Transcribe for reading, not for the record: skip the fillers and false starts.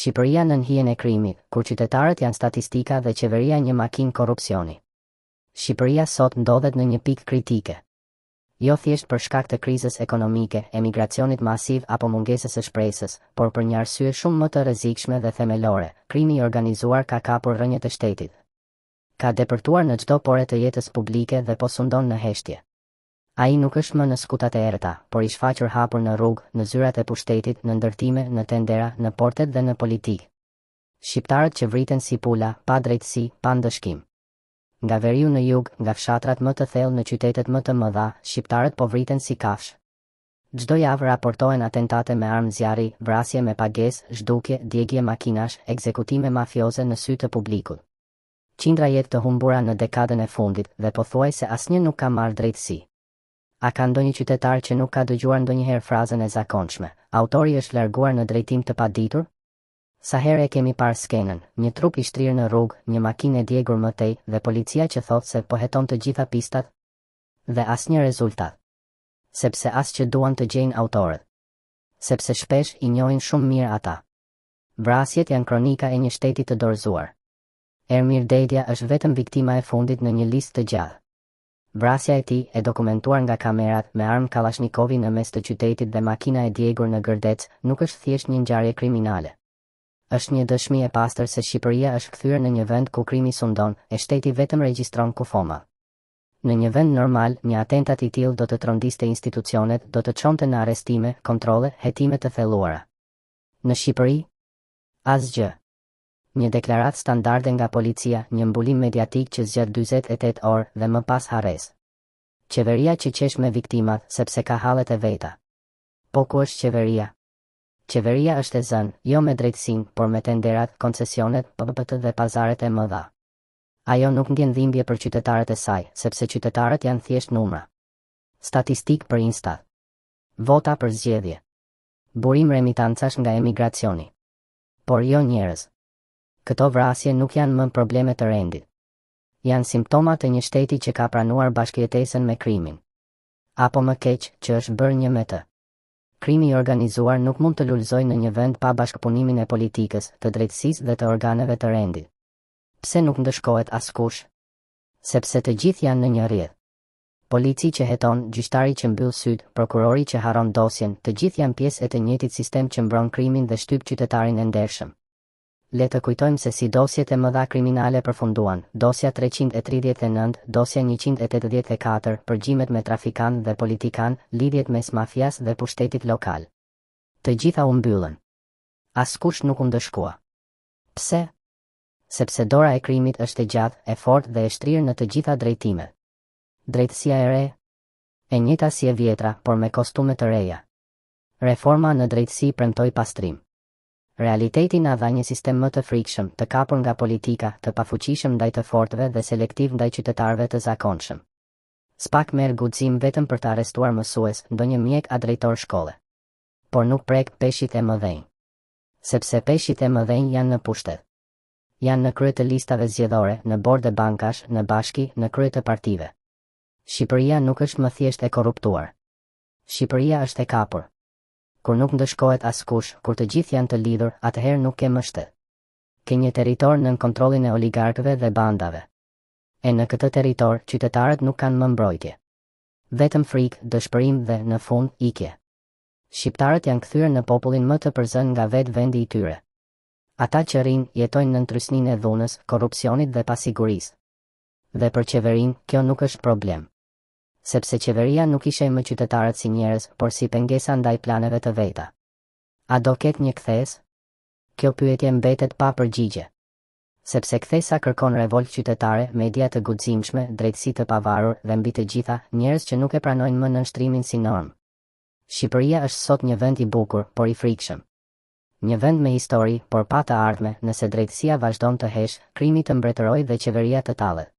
Shqipëria nën hijen e krimit, kur qytetarët janë statistika dhe qeveria një makinë korrupsioni. Shqipëria sot ndodhet në një pikë kritike. Jo thjesht për shkak të krizës ekonomike, emigracionit masiv apo mungesës së shpresës, por për një arsye shumë më të rrezikshme dhe themelore: krimi i organizuar ka kapur rrënjët e shtetit. Ka depërtuar në çdo pore të jetës publike dhe po sundon në heshtje. Ai nuk është më në skutat e errëta, por i shfaqur hapur në rrugë, në zyrat e pushtetit, në ndërtime, në tendera, në portet dhe në politikë. Shqiptarët që vriten si pula, pa drejtësi, pa ndëshkim. Nga veriu në jug, nga fshatrat më të thellë në qytetet më të mëdha, shqiptarët po vriten si kafsh. Çdo javë raportohen atentate me armë zjarri, vrasje me pagesë, zhdukje, djegje makinash, ekzekutime mafioze në sy të publikut. Qindra jetë të humbura në dekadën e fundit dhe pothuajse asnjë nuk ka marrë drejtësi. A ka ndonjë qytetar që nuk ka dëgjuar ndonjëherë frazën e zakonshme: autori është larguar në drejtim të paditur? Sa herë e kemi parë skenën, një trup i shtrirë në rrugë, një makinë e djegur më tej dhe policia që thotë se po heton të gjitha pistat? Dhe asnjë rezultat. Sepse as që duan të gjejnë autorët. Sepse shpesh i njohin shumë mirë ata. Vrasjet janë kronika e një shteti të dorëzuar. Ermir Dedja është vetëm viktima e fundit në një listë të gjatë. Vrasja e tij, e dokumentuar nga kamerat me armë Kallashnikovi në mes të qytetit dhe makina e djegur në Gërdec, nuk është thjesht një ngjarje kriminale. Është një dëshmi e pastër se Shqipëria është kthyer në një vend ku krimi sundon, e shteti vetëm regjistron kufoma. Në një vend normal, një atentat i tillë do të trondiste institucionet, do të çonte në arrestime, kontrolle, hetime të thelluara. Në Shqipëri, asgjë. Një deklaratë standarde nga policia, një mbulim mediatik që zgjat 48 orë dhe më pas harres. Qeveria që qesh me viktimat sepse ka hallet e veta. Po ku është qeveria? Qeveria është e zënë, jo me drejtësinë, por me tenderat, koncesionet, PPP dhe pazaret e mëdha. Ajo nuk ndjen dhimbje për qytetarët e saj, sepse qytetarët janë thjesht numra. Statistik për Instat. Vota për zgjedhje. Burim remitancash nga emigracioni. Por jo njerëz. Këto vrasje nuk janë më probleme të rendit. Janë simptomat e një shteti që ka pranuar bashkëjetesën me krimin. Apo më keq, që është bërë një me të. Krimi i organizuar nuk mund të lulëzojë në një vend pa bashkëpunimin e politikës, të drejtësisë dhe të organeve të rendit. Pse nuk ndëshkohet askush? Sepse të gjithë janë në një rrjedh. Polici që heton, gjyqtari që mbyll syt, prokurori që harron dosjen, të gjithë janë pjesë e të njëjtit sistem që mbron krimin dhe shtyp qytetarin e ndershëm. Le të kujtojmë se si dosjet e mëdha kriminale përfunduan: dosja 339, dosja 184, përgjimet me trafikan dhe politikan, lidhjet mes mafias dhe pushtetit lokal. Të gjitha u mbyllën. Askush nuk u ndëshkua. Pse? Sepse dora e krimit është e gjatë, e fortë dhe e shtrirë në të gjitha drejtimet. Drejtësia e re? E njëjta si e vjetra, por me kostume të reja. Reforma në drejtësi premtoi pastrim. Realiteti na dha një sistem më të frikshëm, të kapur nga politika, të pafuqishëm ndaj të fortëve dhe selektiv ndaj qytetarëve të zakonshëm. Spak merr guxim vetëm për të arrestuar mësues, ndonjë mjek a drejtor shkolle. Por nuk prek peshqit e mëdhenj. Sepse peshqit e mëdhenj janë në pushtet. Janë në krye të listave zgjedhore, në borde bankash, në bashki, në krye të partive. Shqipëria nuk është më thjesht e korruptuar. Shqipëria është e kapur. Kur nuk ndëshkohet askush, kur të gjithë janë të lidhur, atëherë nuk ke më shtet. Ke një territor nën kontrollin e oligarkëve dhe bandave. E në këtë territor, qytetarët nuk kanë më mbrojtje. Vetëm frikë, dëshpërim dhe, në fund, ikje. Shqiptarët janë kthyer në popullin më të përzën nga vetë vendi i tyre. Ata që rrinë, jetojnë në trysninë e dhunës, korrupsionit dhe pasigurisë. Dhe për qeverinë, kjo nuk është problem. Sepse qeveria nuk i sheh më qytetarët si njerëz, por si pengesa ndaj planeve të veta. A do ketë një kthes? Kjo pyetje mbetet pa përgjigje. Sepse kthesa kërkon revolt qytetare, media të guximshme, drejtësi të pavarur dhe mbi të gjitha, njerëz që nuk e pranojnë më nënshtrimin si normë. Shqipëria është sot një vend i bukur, por i frikshëm. Një vend me histori, por pa të ardhme, nëse drejtësia vazhdon të hesh, krimi të mbretërojë dhe qeveria të tallet.